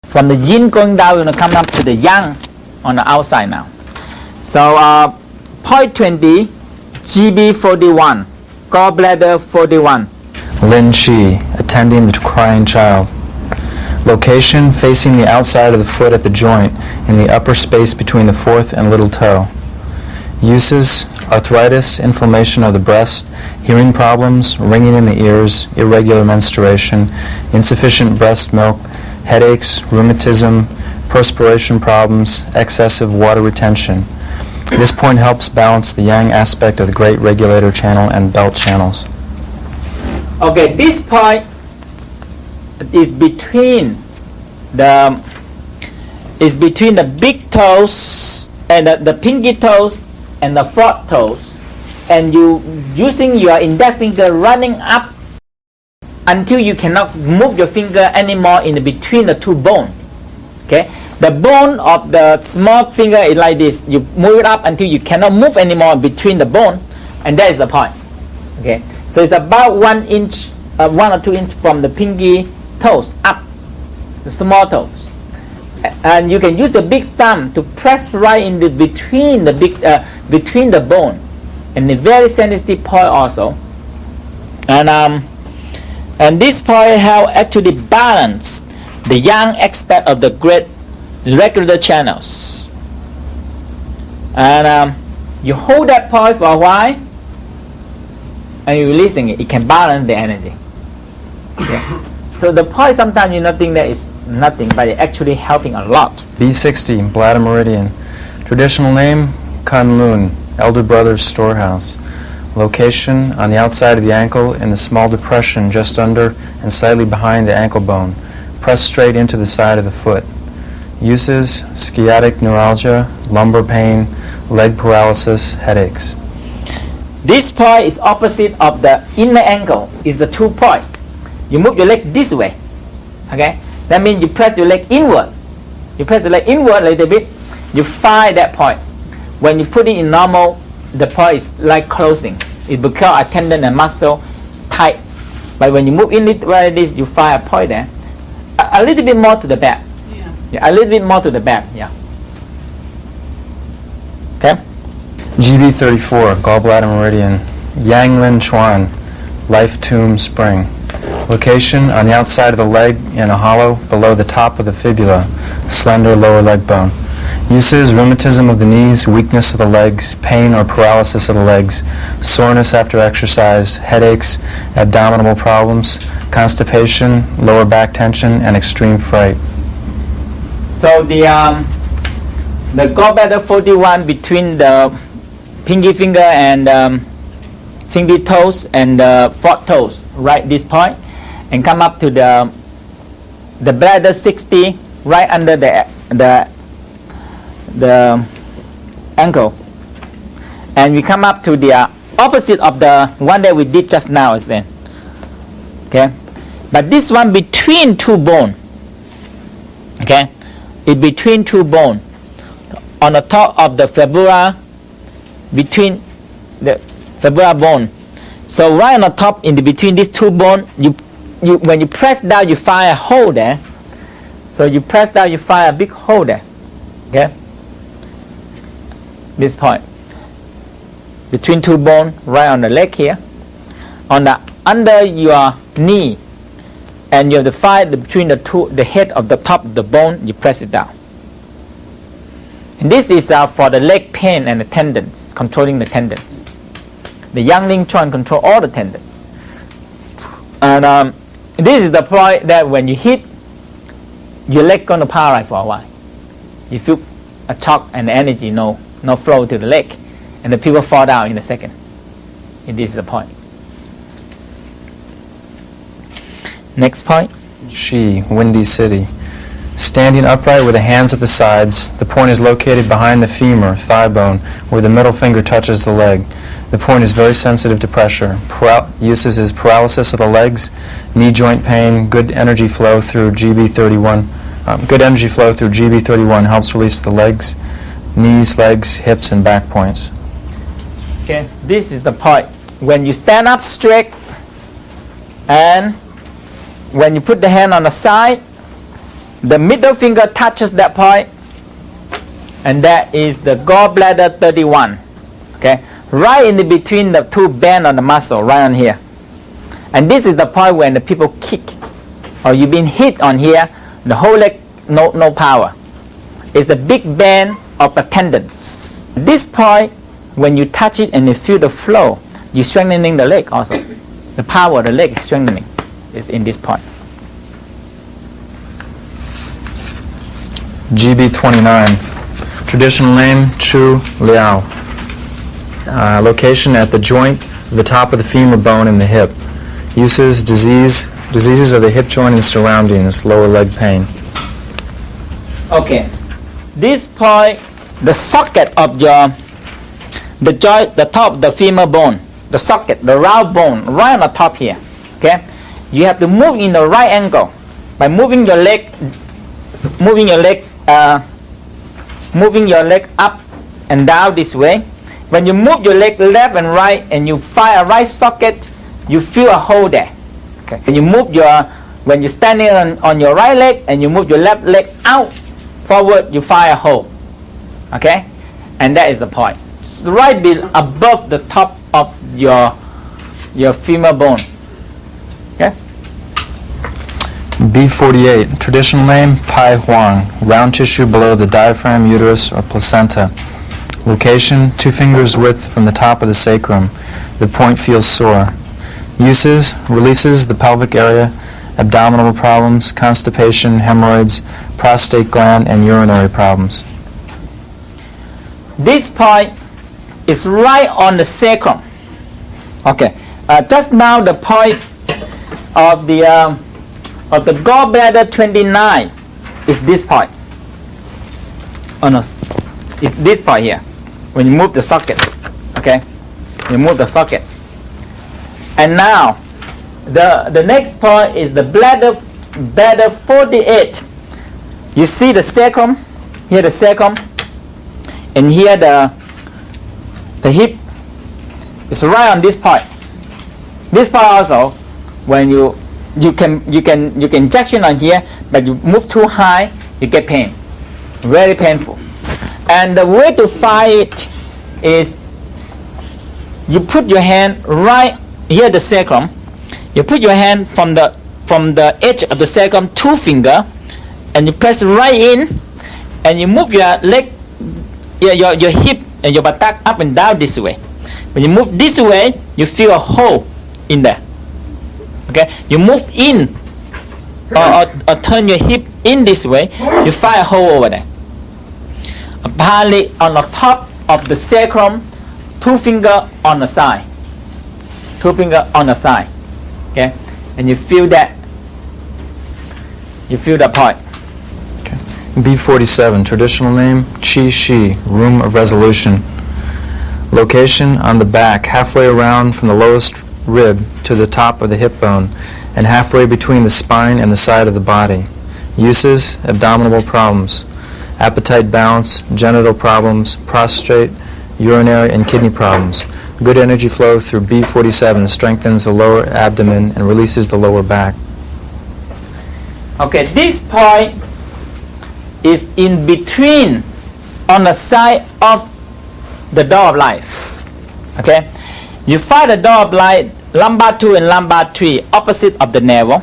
From the yin going down, we're going to come up to the yang on the outside now. So point 20, GB 41, gallbladder 41. Lin Chi, attending the crying child. Location, facing the outside of the foot at the joint in the upper space between the fourth and little toe. Uses, arthritis, inflammation of the breast, hearing problems, ringing in the ears, irregular menstruation, insufficient breast milk, headaches, rheumatism, perspiration problems, excessive water retention. This point helps balance the yang aspect of the great regulator channel and belt channels. Okay, this point is between the big toes and the pinky toes and the fourth toes, and you using your index finger running up until you cannot move your finger anymore in between the two bones. Okay, the bone of the small finger is like this. You move it up until you cannot move anymore between the bone, and that is the point. Okay, so it's about 1 inch, 1 or 2 inches from the pinky toes up, the small toes, and you can use your big thumb to press right in the between the bone, and a very sensitive point also. And this point help actually balance the yang aspect of the great regular channels. And you hold that point for a while, and you're releasing it. It can balance the energy. Okay. So the point sometimes you not think that is nothing, but it's actually helping a lot. B60, bladder meridian. Traditional name, Kunlun, elder brother's storehouse. Location, on the outside of the ankle in the small depression just under and slightly behind the ankle bone. Press straight into the side of the foot. Uses, sciatic neuralgia, lumbar pain, leg paralysis, headaches. This point is opposite of the inner ankle. It's the 2 point. You move your leg this way. Okay? That means you press your leg inward. You press your leg inward a little bit. You find that point. When you put it in normal, the point is like closing. It becomes a tendon and muscle tight. But when you move in it like this, you find a point there. A little bit more to the back. Yeah, a little bit more to the back. Yeah. Okay. GB 34, gallbladder meridian. Yanglin Chuan, life tomb spring. Location, on the outside of the leg in a hollow below the top of the fibula, slender lower leg bone. Uses, rheumatism of the knees, weakness of the legs, pain or paralysis of the legs, soreness after exercise, headaches, abdominal problems, constipation, lower back tension, and extreme fright. So the gallbladder 41 between the pinky finger and pinky toes and the fourth toes, right this point, and come up to the bladder 60 right under the ankle, and we come up to the opposite of the one that we did just now is then. Okay, but this one between two bone. Okay, it's between two bone on the top of the fibula, between the fibula bone. So right on the top, in the between these two bone, you when you press down, you find a hole there. So you press down, you find a big hole there. Okay, this point between two bone, right on the leg here, on the under your knee, and you have to find between the head of the top of the bone. You press it down. And this is for the leg pain and the tendons, controlling the tendons. The Yangling Chuan control all the tendons. And this is the point that when you hit, your leg gonna paralyze for a while. You feel a shock and the energy no flow to the leg, and the people fall down in a second. And this is the point. Next point. Shi, windy city. Standing upright with the hands at the sides, the point is located behind the femur, thigh bone, where the middle finger touches the leg. The point is very sensitive to pressure. Uses is paralysis of the legs, knee joint pain, good energy flow through GB31. Good energy flow through GB31 helps release the legs, knees, legs, hips, and back points. Okay, this is the point. When you stand up straight, and when you put the hand on the side, the middle finger touches that point, and that is the gallbladder 31. Okay, right in between the two band on the muscle, right on here. And this is the point when the people kick, or you've been hit on here, the whole leg no power. It's the big band of the tendons. This point, when you touch it and you feel the flow, you're strengthening the leg also. The power of the leg is strengthening. Is in this point. GB 29. Traditional name Chu Liao. Location at the joint, the top of the femur bone and the hip. Uses diseases of the hip joint and surroundings, lower leg pain. Okay. This point, the socket of the joint, the top of the femur bone, the socket, the round bone, right on the top here. Okay. You have to move in the right angle by moving your leg up and down this way. When you move your leg left and right and you find a right socket, you feel a hole there. Okay. When you move when you're standing on your right leg and you move your left leg out forward, you find a hole. Okay, and that is the point. It's right above the top of your femur bone. Okay. B48. Traditional name Pai Huang. Round tissue below the diaphragm, uterus, or placenta. Location 2 fingers width from the top of the sacrum. The point feels sore. Uses releases the pelvic area, abdominal problems, constipation, hemorrhoids, prostate gland, and urinary problems. This point is right on the sacrum. Okay. Just now the point of the gallbladder 29 is this point. Oh no, it's this part here. When you move the socket, okay, you move the socket. And now, the next point is the bladder 48. You see the sacrum, here the sacrum, and here the hip is right on this point. This part also, when you can injection on here, but you move too high, you get pain, very painful. And the way to find it is you put your hand right here the sacrum. You put your hand from the edge of the sacrum, 2 finger, and you press right in, and you move your leg, your hip and your buttock up and down this way. When you move this way, you feel a hole in there. Okay, you move in or turn your hip in this way, you find a hole over there. Apparently on the top of the sacrum, 2 finger on the side. 2 finger on the side. Okay, and you feel that. You feel that point. Okay. B47. Traditional name Chi Shi. Room of resolution. Location on the back, halfway around from the lowest rib to the top of the hip bone, and halfway between the spine and the side of the body. Uses abdominal problems, appetite balance, genital problems, prostate, urinary, and kidney problems. Good energy flow through B47 strengthens the lower abdomen and releases the lower back. Okay, this point is in between, on the side of the door of life. Okay, you find the door of life, lumbar 2 and lumbar 3, opposite of the navel,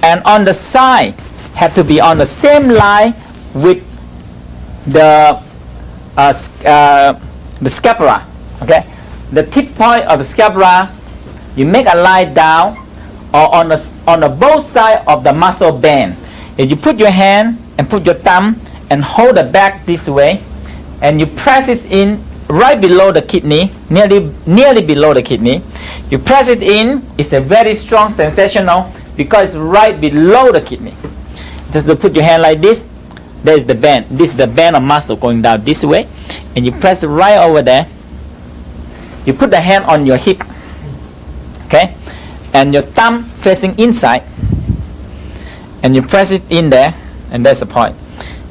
and on the side have to be on the same line with the scapula. Okay, the tip point of the scapula, you make a line down, or on the both sides of the muscle band. And you put your hand and put your thumb and hold it back this way, and you press it in right below the kidney, nearly below the kidney. You press it in. It's a very strong sensational because it's right below the kidney. Just to put your hand like this. There is the band. This is the band of muscle going down this way, and you press it right over there. You put the hand on your hip, okay, and your thumb facing inside, and you press it in there, and that's the point,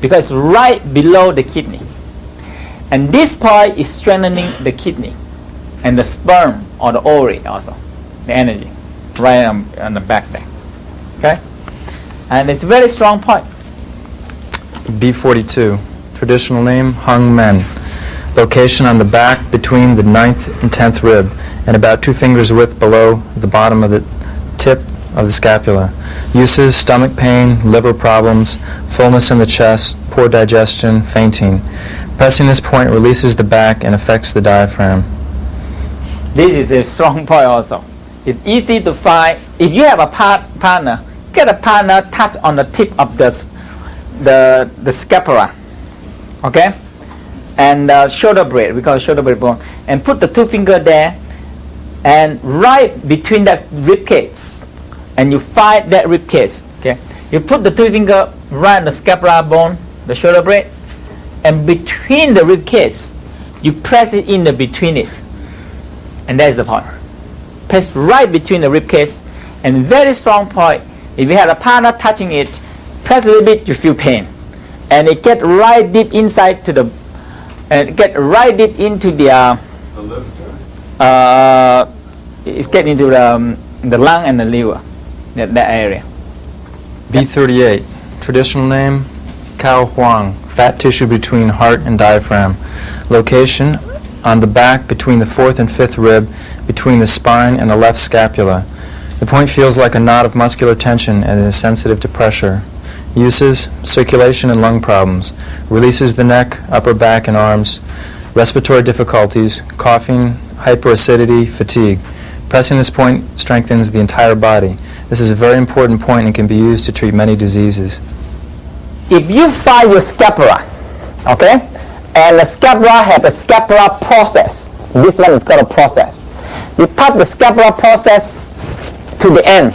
because it's right below the kidney. And this point is strengthening the kidney and the sperm or the ovary also, the energy, right on the back there. Okay. And it's a very strong point. B42. Traditional name, Hung Men. Location on the back between the 9th and 10th rib and about 2 fingers width below the bottom of the tip of the scapula. Uses: stomach pain, liver problems, fullness in the chest, poor digestion, fainting. Pressing this point releases the back and affects the diaphragm. This is a strong point also. It's easy to find. If you have a partner, get a partner touch on the tip of the scapula, okay, and shoulder blade, we call it shoulder blade bone, and put the 2 fingers there, and right between that rib cage, and you find that rib cage. Okay, you put the 2 fingers right on the scapula bone, the shoulder blade, and between the rib cage, you press it in between it, and that's the point. Press right between the rib cage, and very strong point. If you have a partner touching it, press a little bit, you feel pain, and it get right deep inside to the, and get right deep into the it's getting into the lung and the liver, that area. B38. Traditional name, Cao Huang. Fat tissue between heart and diaphragm. Location on the back between the 4th and 5th rib, between the spine and the left scapula. The point feels like a knot of muscular tension and is sensitive to pressure. Uses: circulation and lung problems. Releases the neck, upper back and arms. Respiratory difficulties, coughing, hyperacidity, fatigue. Pressing this point strengthens the entire body. This is a very important point and can be used to treat many diseases. If you find your scapula, okay, and the scapula have a scapular process, this one is called a process. You touch the scapular process to the end,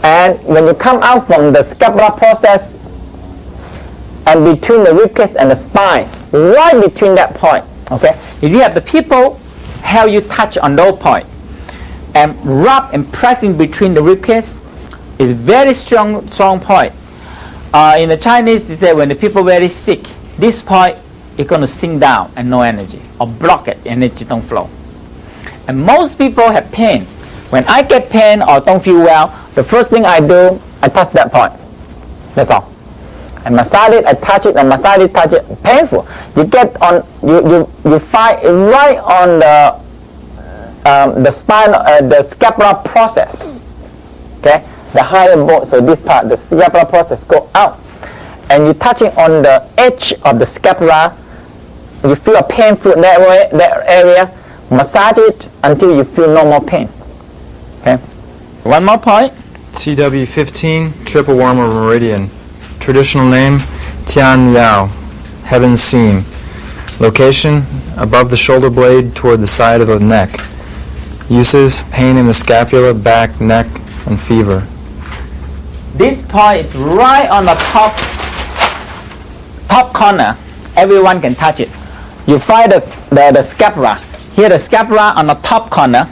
and when you come out from the scapular process and between the ribcage and the spine, right between that point, okay, if you have the people help you touch on those point and rub and press in between the ribcage, is very strong point. In the Chinese, they say when the people very sick, this point is going to sink down and no energy, or block it, energy don't flow. And most people have pain. When I get pain or don't feel well, the first thing I do, I touch that point. That's all. I massage it, I touch it, I massage it, touch it. Painful. You get on, you find it right on the spine, the scapular process. Okay, the higher bone. So this part, the scapular process, go out, and you touching on the edge of the scapula. You feel a painful in that area. Massage it until you feel no more pain. Okay. One more point. CW15, triple worm or meridian. Traditional name, Tian Liao, heaven's seam. Location, above the shoulder blade toward the side of the neck. Uses: pain in the scapula, back, neck, and fever. This point is right on the top corner. Everyone can touch it. You find the scapula. Here the scapula on the top corner,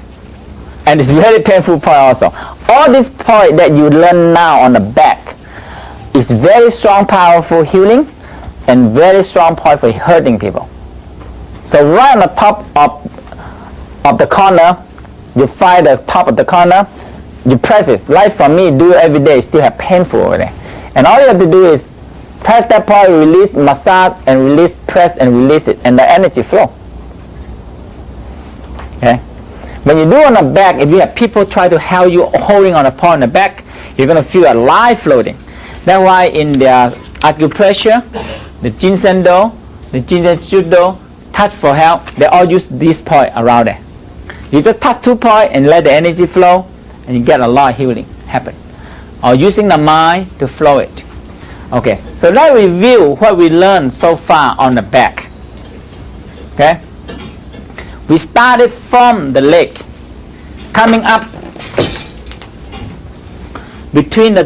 and it's very painful point also. All this point that you learn now on the back is very strong, powerful healing, and very strong point for hurting people. So right on the top of the corner, you find the top of the corner, you press it. Like for me, do it every day, still have painful over there. And all you have to do is press that point, release, massage, and release, press and release it, and the energy flow. Okay? When you do on the back, if you have people try to help you holding on a point on the back, you're going to feel a life floating. That's why in their acupressure, the ginseng do, the ginseng judo, touch for help, they all use this point around there. You just touch 2 points and let the energy flow, and you get a lot of healing happen. Or using the mind to flow it. Okay, so let's review what we learned so far on the back. Okay, we started from the leg, coming up between the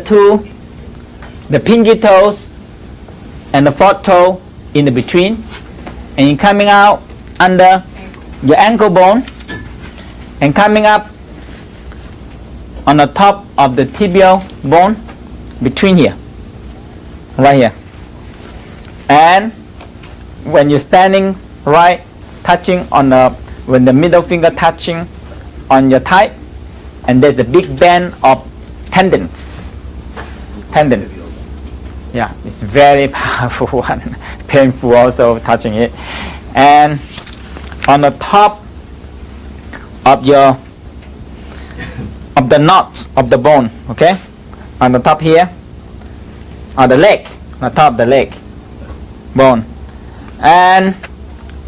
pinky toes and the 4th toe in the between, and you're coming out under your ankle bone and coming up on the top of the tibial bone between here, right here. And when you're standing right, touching on when the middle finger touching on your thigh, and there's a big band of tendons tendon. Yeah, it's very powerful one. Painful also touching it. And on the top of the knots of the bone, okay? On the top here, on the leg, on the top of the leg bone. And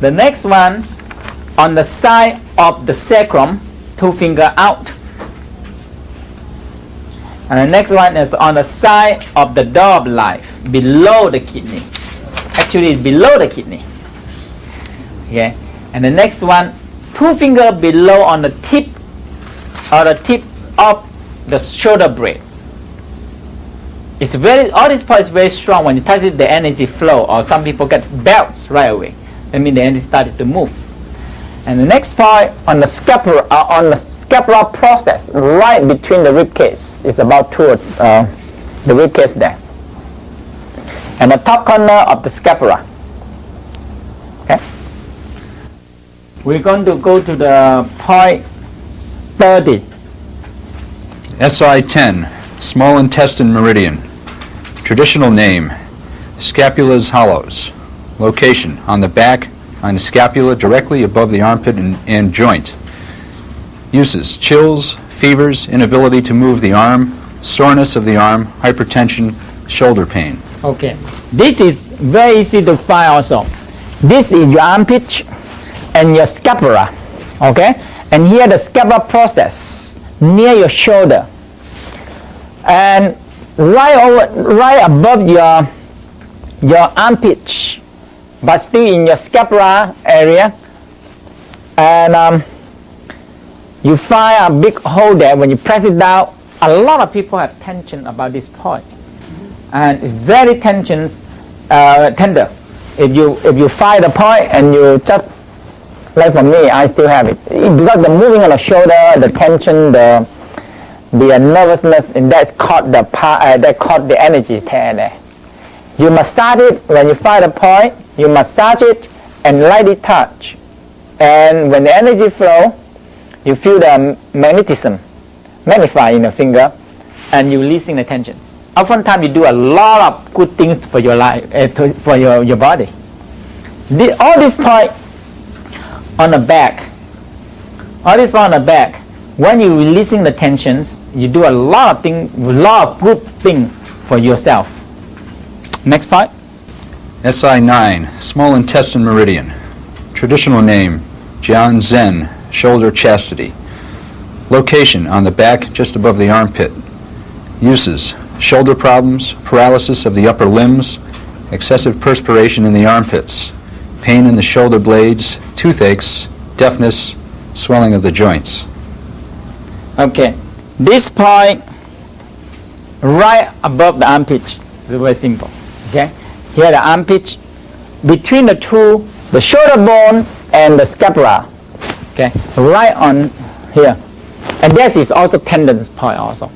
the next one on the side of the sacrum, 2 finger out. And the next one is on the side of the door of life, below the kidney. Actually, it's below the kidney. Okay. And the next one, 2 finger below on the tip of the shoulder blade. It's very, all this part is very strong. When you touch it, the energy flow, or some people get belts right away. That means the energy started to move. And the next part on the scapular process, right between the rib cage, is about the rib cage there, and the top corner of the scapula. Okay. We're going to go to the point 30. SI 10, small intestine meridian. Traditional name, scapula's hollows. Location, on the back, on the scapula directly above the armpit and joint. Uses, chills, fevers, inability to move the arm, soreness of the arm, hypertension, shoulder pain. Okay, this is very easy to find also. This is your armpit and your scapula, okay? And here the scapular process near your shoulder. And right above your armpit, but still in your scapular area, and you find a big hole there. When you press it down, a lot of people have tension about this point, and it's very tender. If you find the point and you just, like for me, I still have it, because the moving of the shoulder, the tension, the nervousness, and that's caught the energy there. You massage it. When you find the point, you massage it and lightly touch, and when the energy flow, you feel the magnetism magnify in the finger, and you releasing the tensions. Oftentimes you do a lot of good things for your life, for your body. All this point on the back, when you're releasing the tensions, you do a lot of good things for yourself. Next part. SI 9, small intestine meridian. Traditional name, Jian Zen, shoulder chastity. Location, on the back just above the armpit. Uses, shoulder problems, paralysis of the upper limbs, excessive perspiration in the armpits, pain in the shoulder blades, toothaches, deafness, swelling of the joints. Okay, this point right above the armpit is very simple. Okay, here the armpit, between the two, the shoulder bone and the scapula. Okay, right on here, and this is also tendon point also.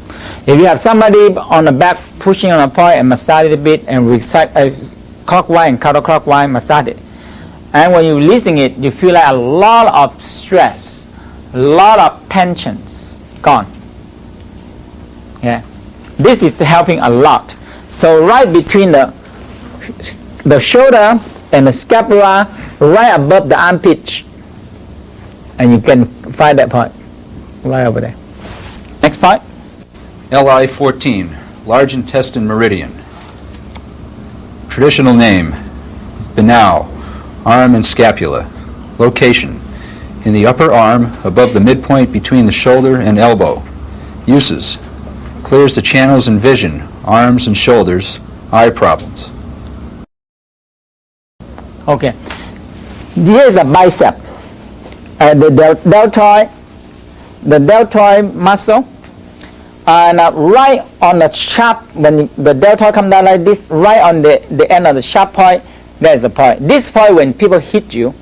If you have somebody on the back pushing on a point and massage it a bit and recite clockwise and counterclockwise, massage it, and when you're releasing it, you feel like a lot of stress, a lot of tensions gone. Yeah, this is helping a lot. So right between the shoulder and the scapula, right above the armpit, and you can find that point right over there. Next point. LI 14, large intestine meridian. Traditional name, Binao, arm and scapula. Location, in the upper arm above the midpoint between the shoulder and elbow. Uses, clears the channels in vision, arms and shoulders, eye problems. Okay, here is a bicep, the deltoid muscle, and right on the sharp, when the deltoid come down like this, right on the end of the sharp point, there is a point. This point, when people hit you,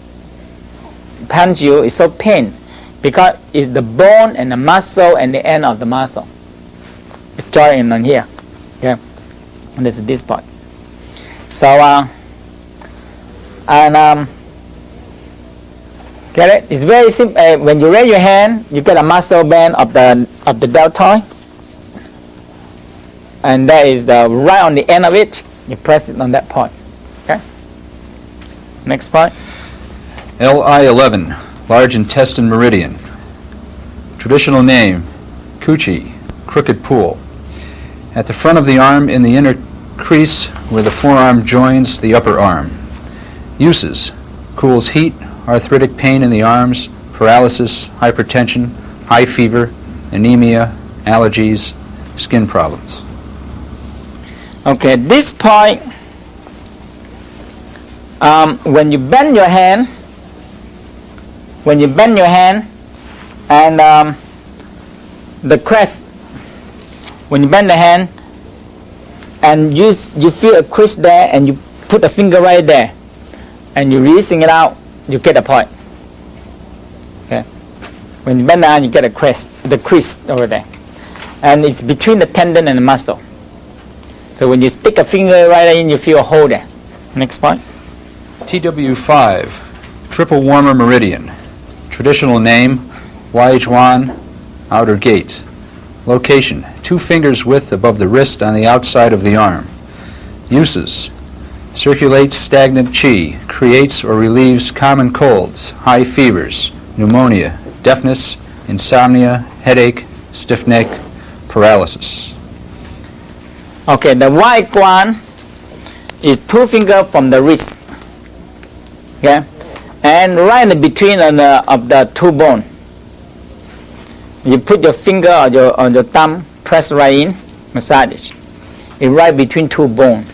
punch you, is so pain, because it's the bone and the muscle and the end of the muscle. It's joined on here. Okay, and this is this point. So get it? It's very simple. When you raise your hand, you get a muscle band of the deltoid, and that is the right on the end of it. You press it on that point. Okay. Next point. LI11, large intestine meridian. Traditional name, Kuchi, crooked pool. At the front of the arm in the inner crease where the forearm joins the upper arm. Uses, cools heat, arthritic pain in the arms, paralysis, hypertension, high fever, anemia, allergies, skin problems. Okay, at this point, when you bend your hand, and the crest, when you bend the hand and you feel a crease there, and you put the finger right there, and you're releasing it out, you get a point. Okay, when you bend the hand, you get a crest, the crease over there, and it's between the tendon and the muscle. So when you stick a finger right in, you feel a hole there. Next point. TW5, triple warmer meridian. Traditional name, Waijuan, outer gate. Location, 2 fingers width above the wrist on the outside of the arm. Uses, circulates stagnant qi, creates or relieves common colds, high fevers, pneumonia, deafness, insomnia, headache, stiff neck, paralysis. Okay, the white one is 2 fingers from the wrist. Okay, and right in between of the 2 bones. You put your finger on your thumb, press right in, massage it. It's right between 2 bones,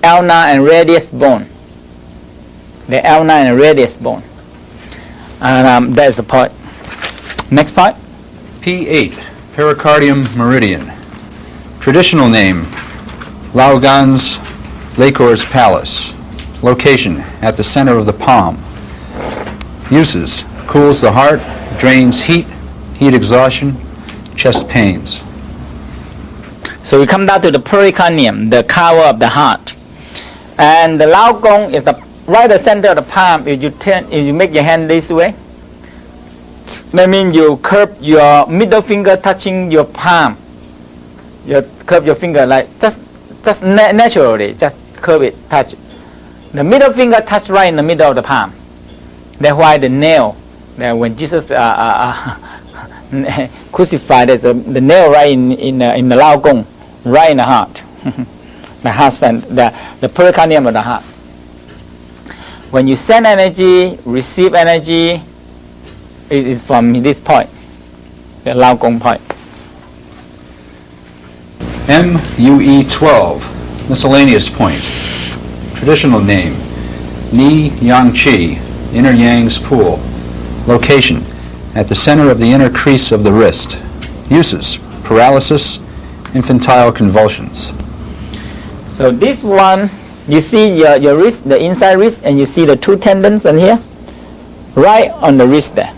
ulnar and radius bone. The ulnar and radius bone. And that's the point. Next point. P8, pericardium meridian. Traditional name, Laogan's Lacor's Palace. Location, at the center of the palm. Uses, cools the heart, drains heat exhaustion, chest pains. So we come down to the pericardium, the cover of the heart. And the Lao Gong is the right at the center of the palm. If you make your hand this way, that means you curve your middle finger touching your palm. You curve your finger like just naturally, just curve it, touch it. The middle finger touch right in the middle of the palm. That's why the nail, when Jesus crucified, there's the nail right in the Lao Gong, right in the heart. The heart send the pericardium of the heart. When you send energy, receive energy, it is from this point, the Lao Gong point. MUE12, miscellaneous point. Traditional name, Ni Yang Chi, inner Yang's pool. Location, at the center of the inner crease of the wrist. Uses, paralysis, infantile convulsions. So this one, you see your wrist, the inside wrist, and you see the 2 tendons in here, right on the wrist there.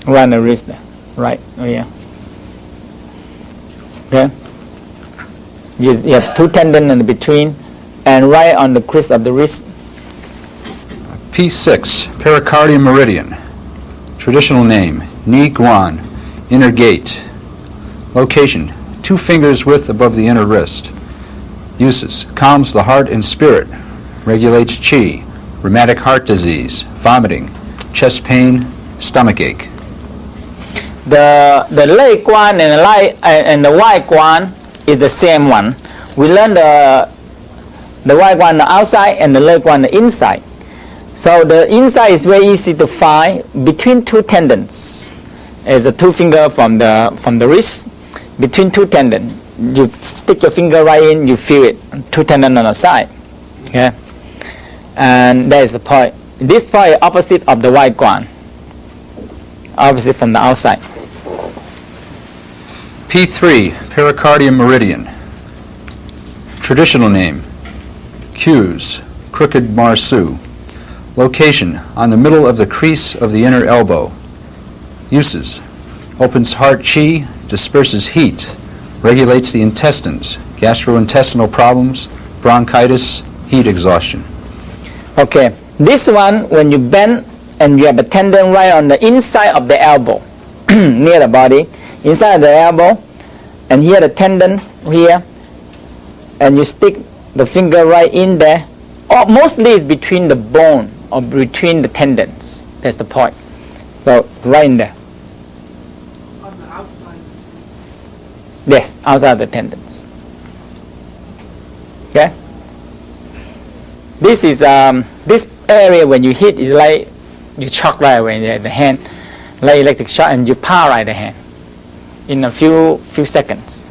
Right on the wrist there, right, oh yeah. Okay. You have 2 tendons in between, and right on the crease of the wrist. P6, pericardium meridian. Traditional name, Ni Guan, inner gate. Location, 2 fingers width above the inner wrist. Uses, calms the heart and spirit, regulates qi, rheumatic heart disease, vomiting, chest pain, stomach ache. The Lei Guan and the White Guan is the same one. We learned the White Guan on the outside and the Lei Guan on the inside. So the inside is very easy to find between 2 tendons. It's a 2 finger from the wrist, between 2 tendons. You stick your finger right in, you feel it, 2 tendons on the side. Okay, and that is the point. This point is opposite of the White Guan, opposite from the outside. P3, pericardium meridian. Traditional name, Q's, crooked marsu. Location, on the middle of the crease of the inner elbow. Uses, opens heart qi, disperses heat, regulates the intestines, gastrointestinal problems, bronchitis, heat exhaustion. Okay, this one, when you bend and you have a tendon right on the inside of the elbow, near the body, inside of the elbow, and here the tendon here, and you stick the finger right in there, or mostly it's between the bone or between the tendons. That's the point. So right in there. On the outside. Yes, outside the tendons. Okay. This is this area when you hit is like you shock right away the hand, like electric shock, and you paralyze the hand in a few seconds.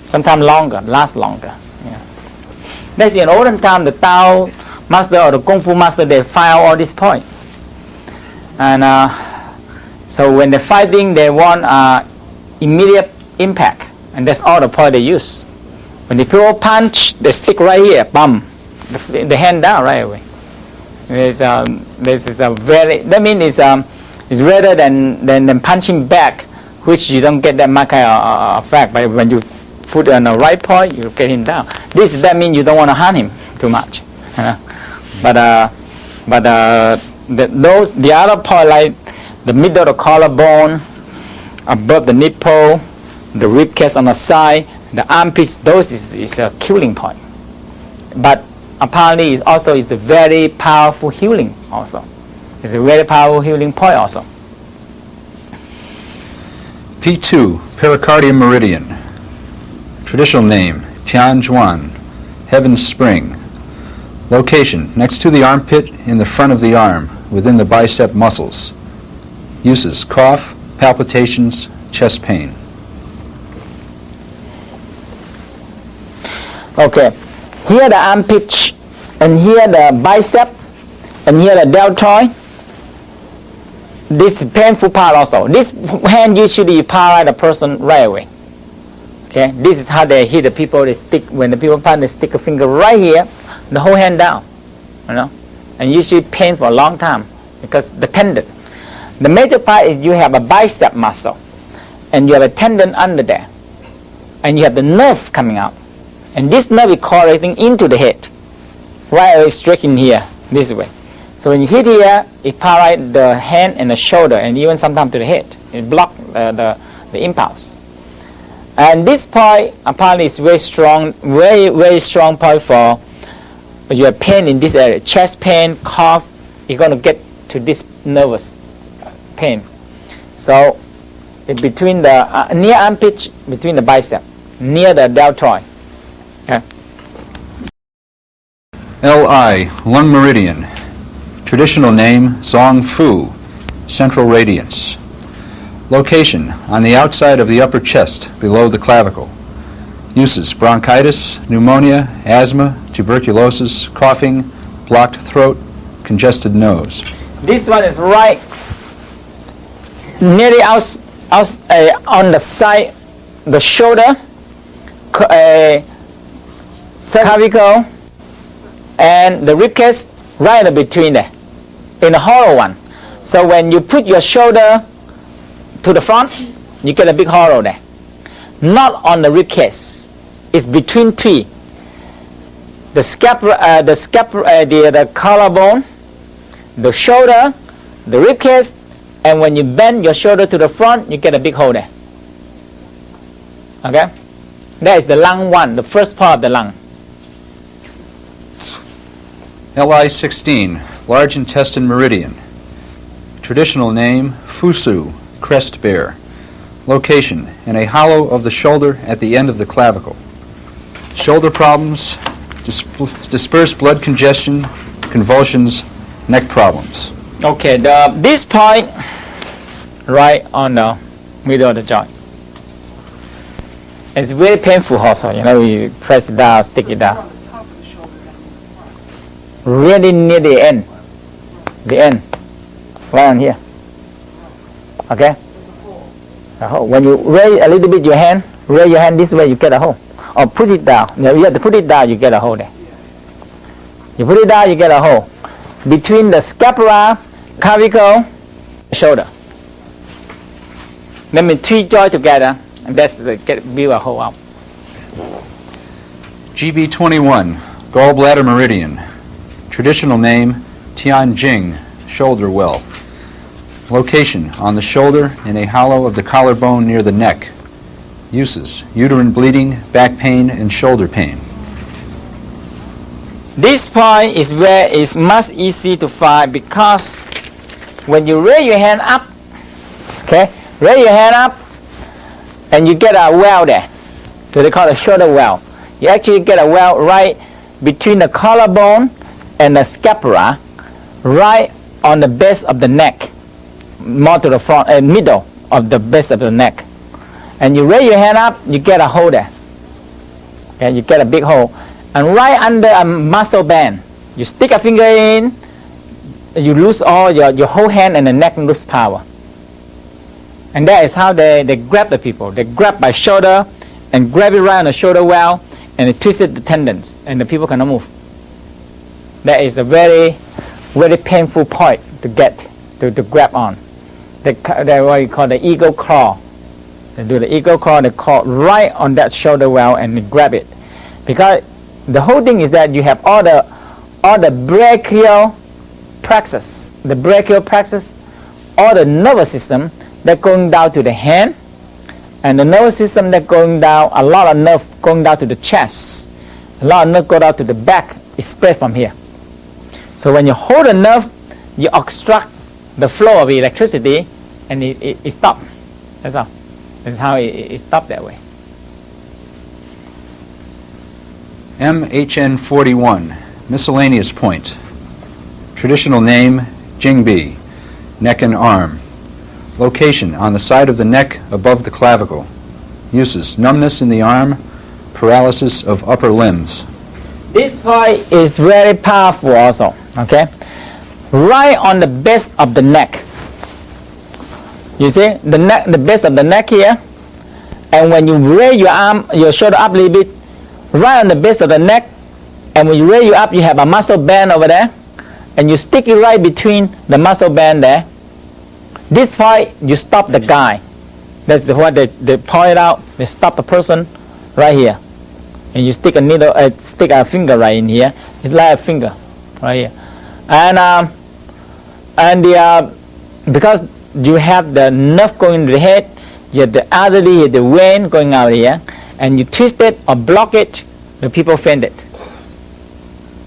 Sometimes longer, last longer. Yeah. That's in olden time the Tao master or the Kung Fu master, they find all this point. And so when they're fighting, they want immediate impact, and that's all the point they use. When the people punch, they stick right here, bam, the hand down right away. This is a very, that means it's rather than punching back, which you don't get that much kind of effect. But when you put it on the right point, you get him down. That means you don't want to harm him too much. But the other point, like the middle of the collarbone, above the nipple, the rib cage on the side, the armpits, those is a killing point. But apparently it's a very powerful healing also. It's a very powerful healing point also. P2, pericardium meridian. Traditional name, Tianjuan, Heaven's Spring. Location, next to the armpit in the front of the arm, within the bicep muscles. Uses, cough, palpitations, chest pain. Okay, here the armpit, and here the bicep, and here the deltoid. This painful part also. This hand usually paralyze the person right away. Okay, this is how they hit the people. They stick, when the people punch, they stick a finger right here, the whole hand down, and usually pain for a long time because the tendon. The major part is you have a bicep muscle, and you have a tendon under there, and you have the nerve coming out. And this nerve is correlating into the head, right away straight in here, this way. So when you hit here, it paralyzes the hand and the shoulder, and even sometimes to the head. It blocks the impulse. And this point apparently is very strong, very strong point for you have pain in this area, chest pain, cough. You're going to get to this nervous pain. So it's between the near armpit, between the bicep, near the deltoid. Okay. LI, lung meridian. Traditional name, Zong Fu, central radiance. Location, on the outside of the upper chest, below the clavicle. Uses, bronchitis, pneumonia, asthma, tuberculosis, coughing, blocked throat, congested nose. This one is right nearly on the side, the shoulder, cervical, and the rib cage, right in between there, in the hollow one. So when you put your shoulder to the front, you get a big hollow there. Not on the rib cage. It's between three. The collarbone, the shoulder, the rib cage, and when you bend your shoulder to the front, you get a big hole there. Okay? That is the lung one, the first part of the lung. LI-16, large intestine meridian. Traditional name, Fusu, crest bear. Location, in a hollow of the shoulder at the end of the clavicle. Shoulder problems, dispersed blood congestion, convulsions, neck problems. Okay, this point right on the middle of the joint. It's very painful also, you press it down, stick it down. On the top of the shoulder and the front. Really near the end, right on here. Okay? A hole. When you raise a little bit your hand, raise your hand this way, you get a hole. Or put it down. You have to put it down, you get a hole there. You put it down, you get a hole. Between the scapula, clavicle, shoulder. That means three joints together, and that's build a hole out. GB21, gallbladder meridian. Traditional name, Tianjing, shoulder well. Location, on the shoulder in a hollow of the collarbone near the neck. Uses: uterine bleeding, back pain, and shoulder pain. This point is where it's much easy to find, because when you raise your hand up, okay, raise your hand up, and you get a well there. So they call it a shoulder well. You actually get a well right between the collarbone and the scapula, right on the base of the neck, more to the front, middle of the base of the neck. And you raise your hand up, you get a hole there. Okay, you get a big hole. And right under a muscle band, you stick a finger in, you lose all your whole hand, and the neck lose power. And that is how they grab the people. They grab by shoulder and grab it right on the shoulder well, and they twisted the tendons, and the people cannot move. That is a very, very painful point to get, to grab on. That's what you call the eagle claw. They do the eagle claw, they claw right on that shoulder well and they grab it. Because the whole thing is that you have all the brachial plexus, all the nervous system that going down to the hand, and the nervous system that going down, a lot of nerve going down to the chest, a lot of nerve go down to the back, is spread from here. So when you hold the nerve, you obstruct the flow of electricity, and it stops. That's all. That's how it stopped that way. MHN 41, miscellaneous point. Traditional name, Jingbi, neck and arm. Location, on the side of the neck above the clavicle. Uses: numbness in the arm, paralysis of upper limbs. This point is very powerful also, okay? Right on the base of the neck. You see, the base of the neck here, and when you raise your shoulder up a little bit, right on the base of the neck, and when you raise you up, you have a muscle band over there, and you stick it right between the muscle band there. This point, you stop the guy. That's what they point out. They stop the person right here, and you stick a needle, stick a finger right in here. It's like a finger right here, and because you have the nerve going to the head, you have the artery, the vein going out here, and you twist it or block it, the people faint it.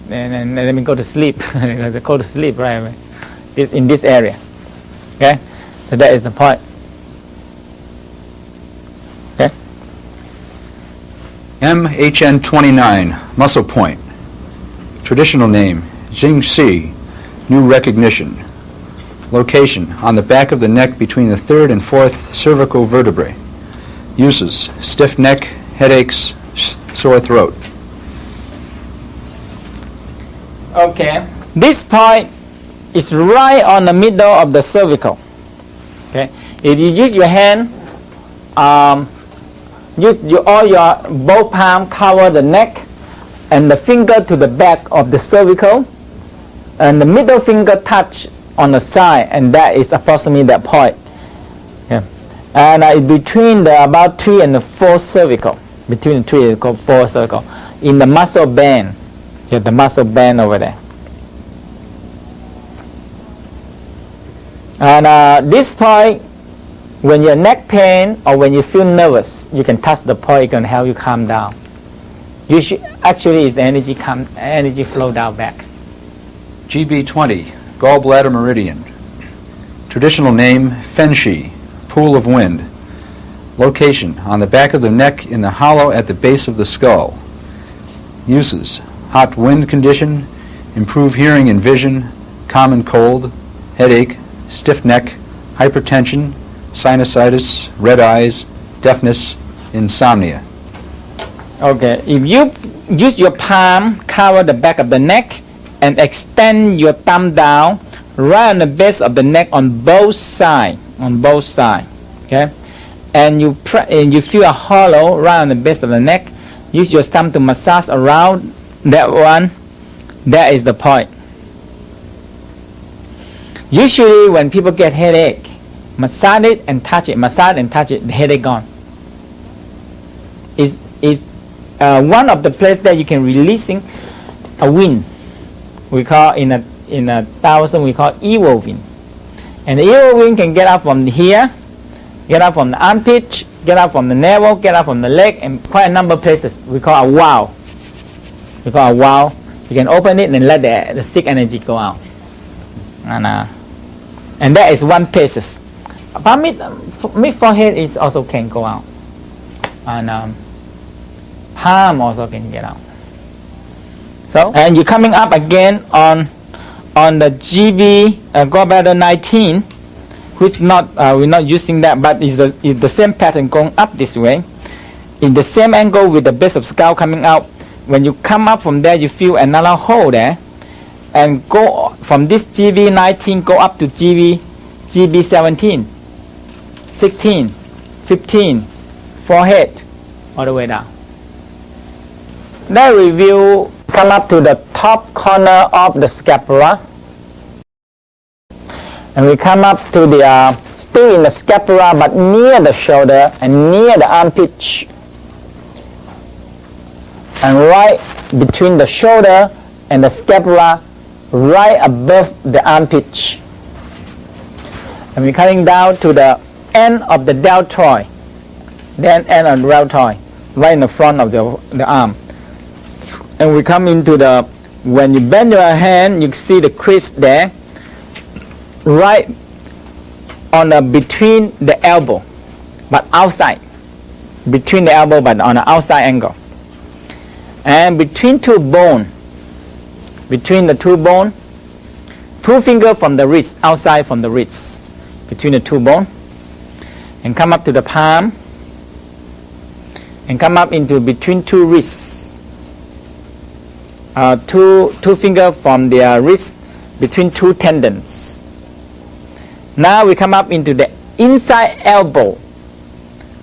And let me go to sleep. Because they go to sleep right away. In this area. Okay? So that is the point. Okay? MHN 29, muscle point. Traditional name, Jingxi, new recognition. Location, on the back of the neck between the third and fourth cervical vertebrae. Uses: stiff neck, headaches, sore throat. Okay. This point is right on the middle of the cervical. Okay. If you use your hand, all your both palm cover the neck, and the finger to the back of the cervical, and the middle finger touch on the side, and that is approximately that point. Yeah. And between the about 3 and the 4 cervical, between the 3 and 4 cervical, in the muscle band, you have the muscle band over there. And this point, when you're neck pain or when you feel nervous, you can touch the point. It can help you calm down. You should actually is the energy flow down back. GB20, gallbladder meridian. Traditional name, Fenshi, pool of wind. Location, on the back of the neck in the hollow at the base of the skull. Uses: hot wind condition, improve hearing and vision, common cold, headache, stiff neck, hypertension, sinusitis, red eyes, deafness, insomnia. Okay, if you use your palm, cover the back of the neck, and extend your thumb down right on the base of the neck on both sides, okay, and you feel a hollow right on the base of the neck, use your thumb to massage around that one. That is the point. Usually when people get headache, massage it and touch it, massage and touch it, the headache gone. Is one of the places that you can releasing a wind. We call in a Taoism we call evil wind, and the evil wind can get up from here, get up from the armpit, get out from the navel, get out from the leg, and quite a number of places. We call a wow. We call a wow. You can open it and let the sick energy go out. And that is one places. But mid forehead is also can go out. And palm also can get out. So, and you're coming up again on the GB gallbladder 19, which we're not using that, but it's the same pattern going up this way, in the same angle with the base of skull coming out. When you come up from there, you feel another hole there, and go from this GB 19, go up to GB 17, 16, 15, forehead, all the way down. Then we will come up to the top corner of the scapula, and we come up to the still in the scapula but near the shoulder and near the armpit, and right between the shoulder and the scapula, right above the armpit. And we're coming down to the end of the deltoid, then end of the deltoid, right in the front of the arm. And we come into the, when you bend your hand, you see the crease there, right on the between the elbow, but outside. Between the elbow, but on the outside angle. And between two bone, between the two bone, two finger from the wrist, outside from the wrist, between the two bone, and come up to the palm, and come up into between two wrists. Two finger from the wrist between two tendons. Now we come up into the inside elbow,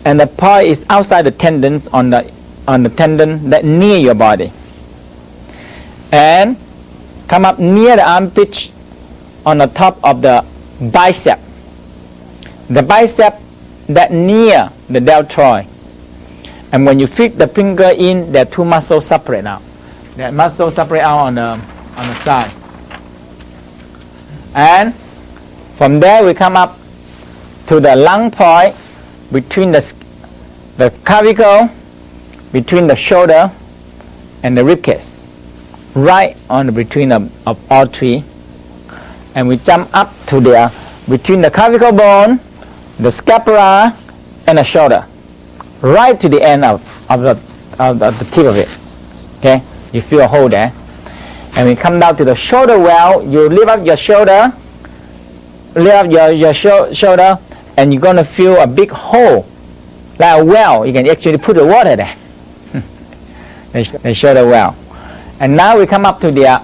and the point is outside the tendons on the tendon that near your body, and come up near the armpit on the top of the bicep. The bicep that near the deltoid, and when you fit the finger in, there are two muscles separate out. That muscle separate out on the side, and from there we come up to the lung point between the clavicle, between the shoulder and the ribcage, right on the between of all three, and we jump up to the between the clavicle bone, the scapula, and the shoulder, right to the end of the tip of it. Okay. You feel a hole there, and we come down to the shoulder well. You lift up your shoulder, shoulder, and you're gonna feel a big hole, like a well. You can actually put the water there. The shoulder well, and now we come up to the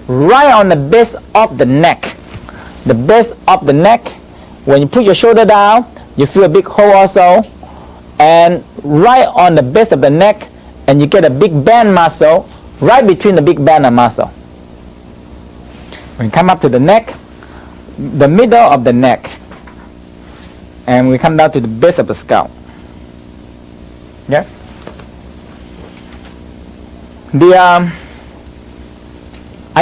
right on the base of the neck. The base of the neck. When you put your shoulder down, you feel a big hole also, and right on the base of the neck, and you get a big band muscle. Right between the big band and muscle. When you come up to the neck, the middle of the neck, and we come down to the base of the skull. Yeah. I'm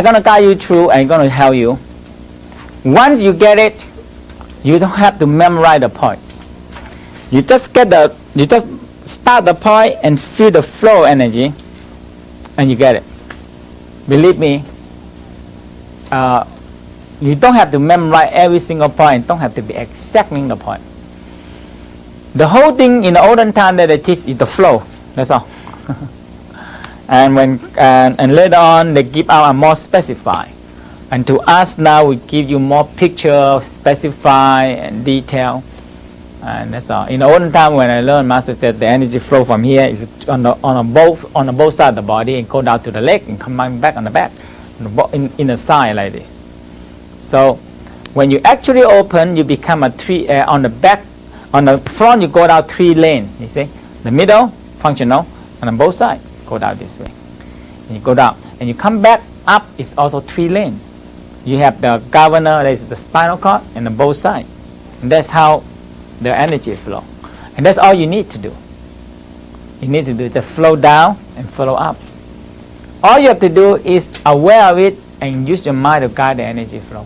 gonna guide you through and I'm gonna help you. Once you get it, you don't have to memorize the points. You just start the point and feel the flow energy. And you get it. Believe me, you don't have to memorize every single point. Don't have to be exactly in the point. The whole thing in the olden time that they teach is the flow. That's all. And later on they give out a more specify. And to us now we give you more picture, specify and detail. And that's all. In the olden time when I learned, Master said the energy flow from here is on both sides of the body and go down to the leg and come back on the back, in a side like this. So when you actually open, you become a three on the back, on the front you go down 3 lane. You see, the middle functional, and on both sides go down this way. And you go down and you come back up. It's also 3 lane. You have the governor, that is the spinal cord, and on both sides. And that's how the energy flow, and that's all you need to do. You need to do the flow down and flow up. All you have to do is aware of it and use your mind to guide the energy flow.